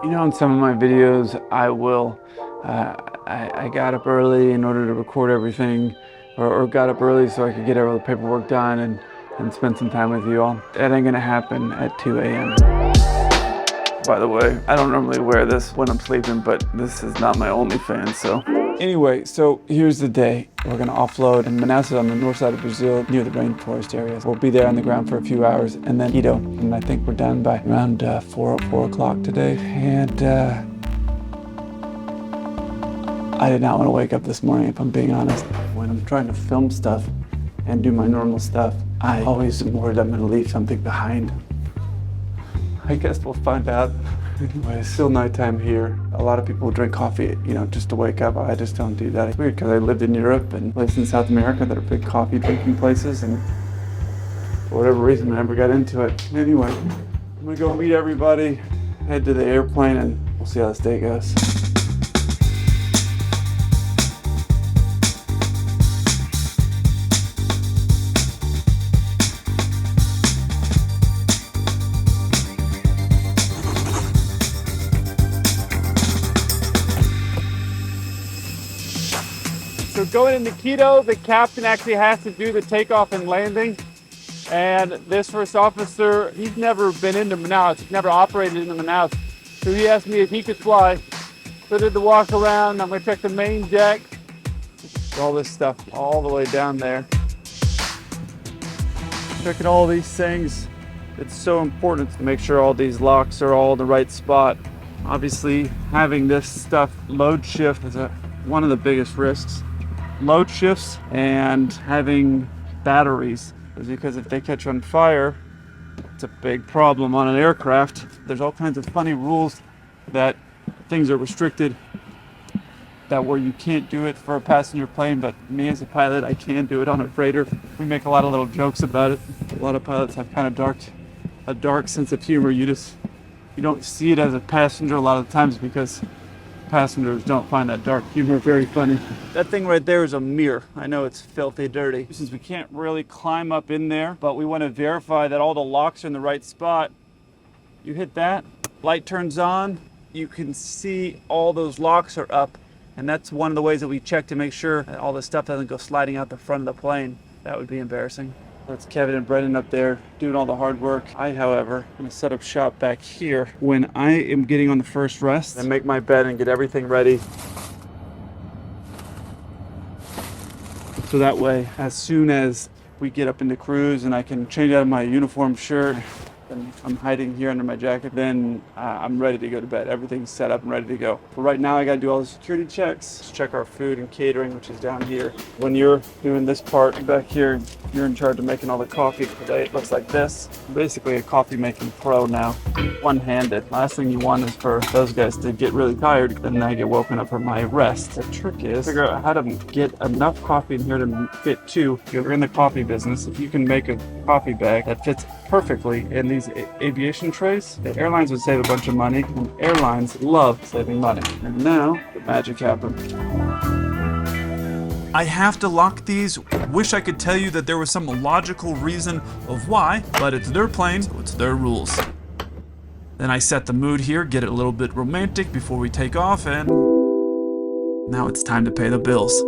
You know, in some of my videos, I will, I got up early in order to record everything, or got up early so I could get all the paperwork done and spend some time with you all. That ain't gonna happen at 2 a.m. By the way, I don't normally wear this when I'm sleeping, but this is not my OnlyFans, so. Anyway, so here's the day. We're gonna offload in Manaus on the north side of Brazil near the rainforest areas. We'll be there on the ground for a few hours and then Quito. And I think we're done by around 4 o'clock today. And I did not want to wake up this morning, if I'm being honest. When I'm trying to film stuff and do my normal stuff, I always am worried I'm gonna leave something behind. I guess we'll find out. Anyway, it's still nighttime here. A lot of people drink coffee, you know, just to wake up. I just don't do that. It's weird because I lived in Europe and places in South America that are big coffee drinking places, and for whatever reason I never got into it. Anyway, I'm gonna go meet everybody, head to the airplane, and we'll see how this day goes. So going into Quito, the captain actually has to do the takeoff and landing. And this first officer, he's never been into Manaus, he's never operated into Manaus. So he asked me if he could fly. So I did the walk around, I'm gonna check the main deck. All this stuff all the way down there. Checking all these things. It's so important to make sure all these locks are all in the right spot. Obviously, having this stuff load shift is one of the biggest risks. Load shifts and having batteries, is because if they catch on fire, it's a big problem on an aircraft. There's all kinds of funny rules that things are restricted, that where you can't do it for a passenger plane, but me as a pilot, I can do it on a freighter. We make a lot of little jokes about it. A lot of pilots have kind of a dark sense of humor. You don't see it as a passenger a lot of times because passengers don't find that dark humor very funny. That thing right there is a mirror. I know it's filthy dirty. Since we can't really climb up in there, but we want to verify that all the locks are in the right spot. You hit that, light turns on, you can see all those locks are up. And that's one of the ways that we check to make sure that all this stuff doesn't go sliding out the front of the plane. That would be embarrassing. That's Kevin and Brendan up there doing all the hard work. I, however, am gonna set up shop back here when I am getting on the first rest and make my bed and get everything ready. So that way, as soon as we get up into cruise and I can change out of my uniform shirt and I'm hiding here under my jacket, then I'm ready to go to bed. Everything's set up and ready to go. But right now I gotta do all the security checks. Let's check our food and catering, which is down here. When you're doing this part back here, you're in charge of making all the coffee. Today it looks like this. I'm basically a coffee making pro now, one-handed. Last thing you want is for those guys to get really tired, then I get woken up from my rest. The trick is figure out how to get enough coffee in here to fit two. If you're in the coffee business, if you can make a coffee bag that fits perfectly in these aviation trays, the airlines would save a bunch of money, and airlines love saving money. And now the magic happened. I have to lock these. Wish I could tell you that there was some logical reason of why, but it's their plane, so it's their rules. Then I set the mood here, get it a little bit romantic before we take off, and now it's time to pay the bills.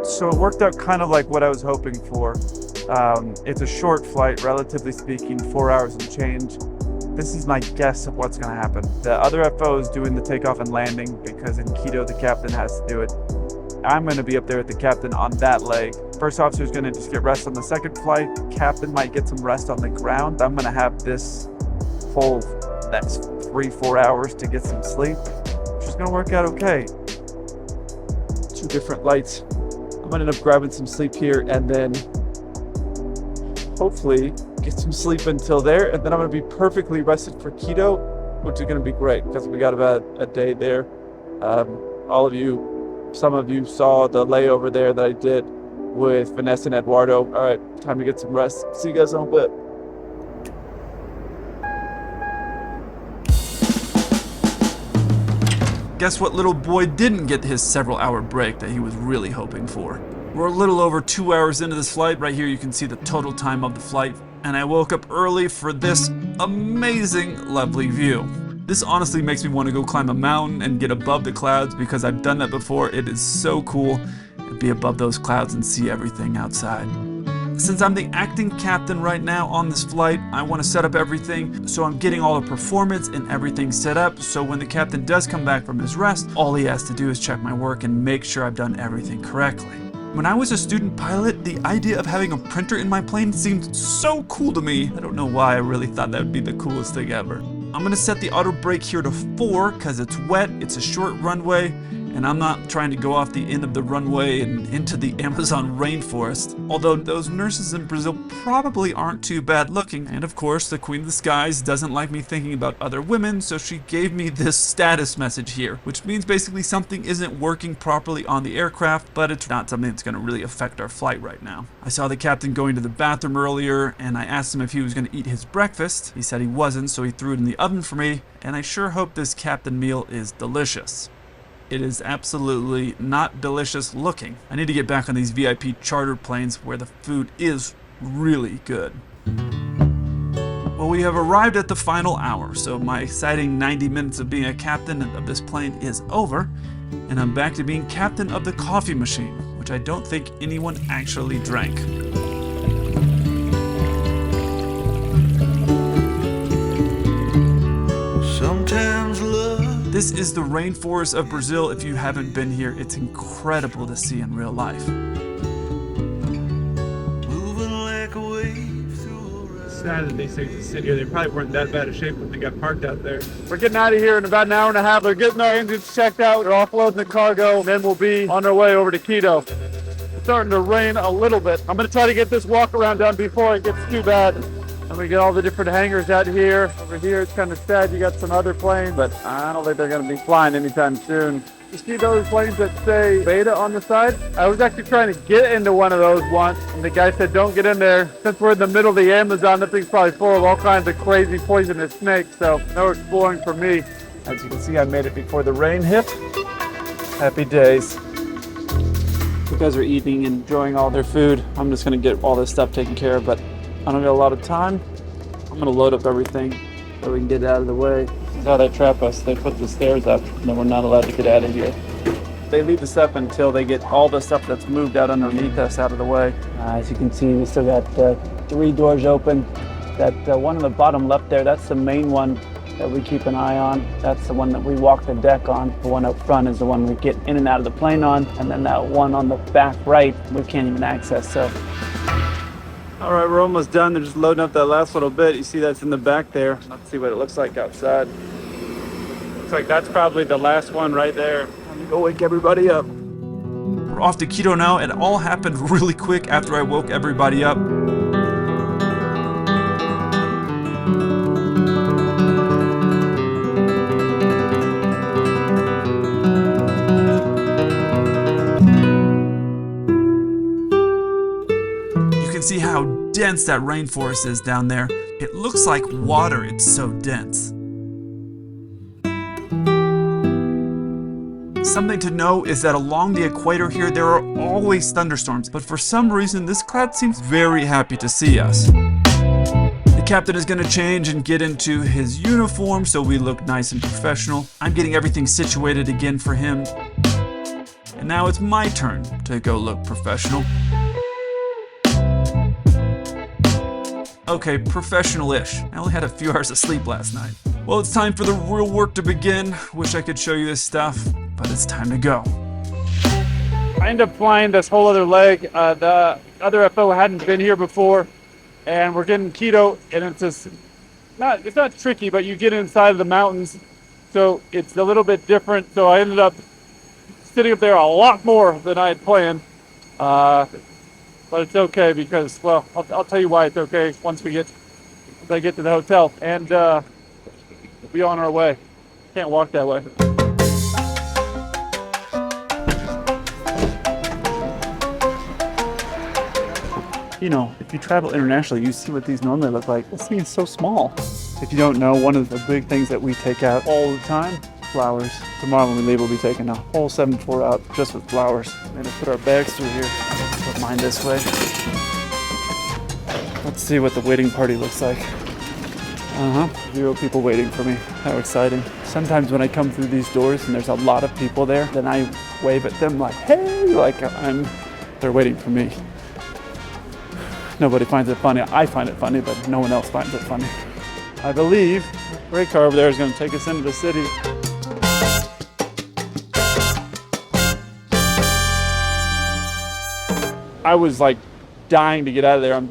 So it worked out kind of like what I was hoping for. It's a short flight, relatively speaking, 4 hours and change. This is my guess of what's gonna happen. The other FO is doing the takeoff and landing because in Quito the captain has to do it. I'm gonna be up there with the captain on that leg. First officer is gonna just get rest on the second flight. Captain might get some rest on the ground. I'm gonna have this whole next 3-4 hours to get some sleep, which is gonna work out okay. 2 different lights. I'm gonna end up grabbing some sleep here and then hopefully get some sleep until there, and then I'm gonna be perfectly rested for Quito, which is gonna be great because we got about a day there. Some of you saw the layover there that I did with Vanessa and Eduardo. All right, time to get some rest. See you guys in a bit. Guess what little boy didn't get his several-hour break that he was really hoping for? We're a little over 2 hours into this flight. Right here you can see the total time of the flight. And I woke up early for this amazing, lovely view. This honestly makes me want to go climb a mountain and get above the clouds because I've done that before. It is so cool to be above those clouds and see everything outside. Since I'm the acting captain right now on this flight, I want to set up everything so I'm getting all the performance and everything set up, so when the captain does come back from his rest, all he has to do is check my work and make sure I've done everything correctly. When I was a student pilot, the idea of having a printer in my plane seemed so cool to me. I don't know why I really thought that would be the coolest thing ever. I'm going to set the auto brake here to 4 because it's wet, it's a short runway, and I'm not trying to go off the end of the runway and into the Amazon rainforest. Although those nurses in Brazil probably aren't too bad looking. And of course, the Queen of the Skies doesn't like me thinking about other women, so she gave me this status message here, which means basically something isn't working properly on the aircraft, but it's not something that's going to really affect our flight right now. I saw the captain going to the bathroom earlier, and I asked him if he was going to eat his breakfast. He said he wasn't, so he threw it in the oven for me, and I sure hope this captain meal is delicious. It is absolutely not delicious looking. I need to get back on these VIP charter planes where the food is really good. Well, we have arrived at the final hour, so my exciting 90 minutes of being a captain of this plane is over, and I'm back to being captain of the coffee machine, which I don't think anyone actually drank. Sometimes love. This is the rainforest of Brazil. If you haven't been here, it's incredible to see in real life. Moving like a wave through a Sad that these things sit here. They probably weren't that bad of shape when they got parked out there. We're getting out of here in about an hour and a half. We're getting our engines checked out. We're offloading the cargo, and then we'll be on our way over to Quito. It's starting to rain a little bit. I'm going to try to get this walk around done before it gets too bad. And we get all the different hangars out here. Over here, it's kind of sad. You got some other planes, but I don't think they're going to be flying anytime soon. You see those planes that say Beta on the side? I was actually trying to get into one of those once, and the guy said, don't get in there. Since we're in the middle of the Amazon, that thing's probably full of all kinds of crazy poisonous snakes, so no exploring for me. As you can see, I made it before the rain hit. Happy days. You guys are eating and enjoying all their food. I'm just going to get all this stuff taken care of, but I don't got a lot of time. I'm going to load up everything so we can get it out of the way. This is how they trap us. They put the stairs up, and then we're not allowed to get out of here. They leave this up until they get all the stuff that's moved out underneath us out of the way. As you can see, we still got 3 doors open. That one on the bottom left there, that's the main one that we keep an eye on. That's the one that we walk the deck on. The one up front is the one we get in and out of the plane on. And then that one on the back right, we can't even access. So. All right, we're almost done. They're just loading up that last little bit. You see that's in the back there. Let's see what it looks like outside. Looks like that's probably the last one right there. Let me go wake everybody up. We're off to Quito now. It all happened really quick after I woke everybody up. See how dense that rainforest is down there. It looks like water, it's so dense. Something to know is that along the equator here there are always thunderstorms, but for some reason this cloud seems very happy to see us. The captain is going to change and get into his uniform so we look nice and professional. I'm getting everything situated again for him. And now it's my turn to go look professional. Okay, professional-ish. I only had a few hours of sleep last night. Well, it's time for the real work to begin. Wish I could show you this stuff, but it's time to go. I ended up flying this whole other leg. The other FO hadn't been here before, and we're getting Quito, and it's not tricky, but you get inside of the mountains, so it's a little bit different. So I ended up sitting up there a lot more than I had planned. But it's okay because, well, I'll tell you why it's okay once I get to the hotel, and we'll be on our way. Can't walk that way. You know, if you travel internationally, you see what these normally look like. This thing is so small. If you don't know, one of the big things that we take out all the time flowers. Tomorrow when we leave, we'll be taking a whole 7-4 out just with flowers. We're gonna put our bags through here. Put mine this way. Let's see what the waiting party looks like. 0 people waiting for me. How exciting. Sometimes when I come through these doors and there's a lot of people there, then I wave at them like, hey, like they're waiting for me. Nobody finds it funny. I find it funny, but no one else finds it funny. I believe the great car over there is going to take us into the city. I was like dying to get out of there.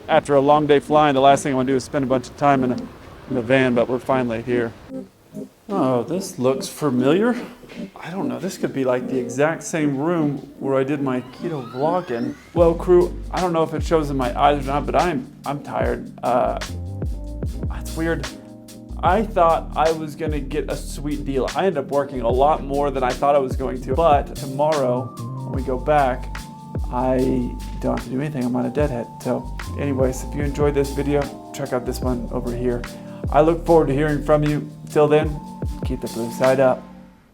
After a long day flying, the last thing I want to do is spend a bunch of time in the van, but we're finally here. Oh, this looks familiar. I don't know, this could be like the exact same room where I did my Quito vlog in. Well, crew, I don't know if it shows in my eyes or not, but I'm tired. That's weird. I thought I was gonna get a sweet deal. I ended up working a lot more than I thought I was going to, but tomorrow when we go back, I don't have to do anything. I'm on a deadhead. So anyways, if you enjoyed this video, check out this one over here. I look forward to hearing from you. Till then, keep the blue side up.